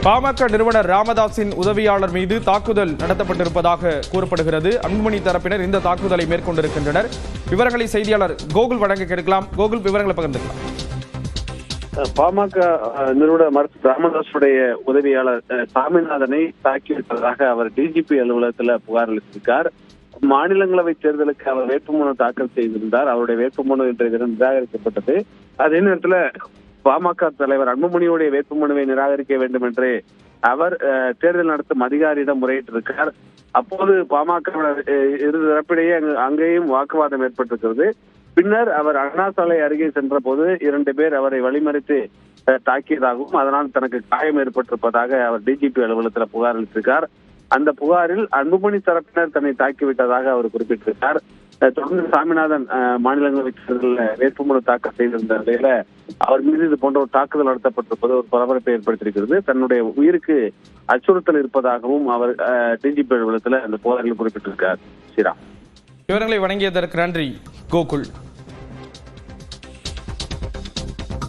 பாமக நிறுவனர் ராமதாஸின் உதவியாளர் மீது தாக்குதல் நடத்தப்பட்டிருப்பதாக கூறப்படுகிறது. அன்புமணி தரப்பினர் இந்த தாக்குதலை மேற்கொண்டிருக்கின்றனர். விவரங்களை செய்தியாளர் கோகுல் வழங்க கேட்கலாம். கோகுல், விவரங்களை பகிர்ந்துக்கலாம். பாமக நிறுவனர் மருத்துவர் ராமதாசுடைய உதவியாளர் சாமிநாதனை தாக்கிவிட்டதாக அவர் டிஜிபி அலுவலகத்தில் புகார் அளித்திருக்கார். மாநிலங்களவை தேர்தலுக்கு அவர் வேட்புமனு தாக்கல் செய்திருந்தார். அவருடைய வேட்புமனு இன்றைய தினம் நிராகரிக்கப்பட்டது. அதே நேரத்தில் பாமக தலைவர் அன்புமணியுடைய வேட்புமனுவை நிராகரிக்க வேண்டும் என்று அவர் தேர்தல் நடத்தும் அதிகாரியிடம் முறையிட்டிருக்கிறார். அப்போது பாமக இரு தரப்பிடையே அங்கேயும் வாக்குவாதம் ஏற்பட்டிருக்கிறது. பின்னர் அவர் அண்ணா சாலை அருகே சென்ற போது 2 பேர் அவரை வழிமறித்து தாக்கியதாகவும் அதனால் தனக்கு காயம் ஏற்பட்டிருப்பதாக அவர் டிஜிபி அலுவலகத்தில் புகார் அளித்திருக்கார். அந்த புகாரில் அன்புமணி தரப்பினர் தன்னை தாக்கிவிட்டதாக அவர் குறிப்பிட்டிருக்கார். தொடர்ந்து சாமிநாதன் மாநிலங்களவை தேர்தலில் வேட்புமனு தாக்கல் செய்திருந்த நிலையில அவர் மீது இது போன்ற ஒரு தாக்குதல் நடத்தப்பட்டிருப்பது ஒரு பரபரப்பை ஏற்படுத்தியிருக்கிறது. தன்னுடைய உயிருக்கு அச்சுறுத்தல் இருப்பதாகவும் அவர் டிஜிபி அலுவலகத்தில் அந்த புகாரில் குறிப்பிட்டிருக்கார். ஸ்ரீராம், விவரங்களை வழங்கியதற்கு நன்றி கோகுல்.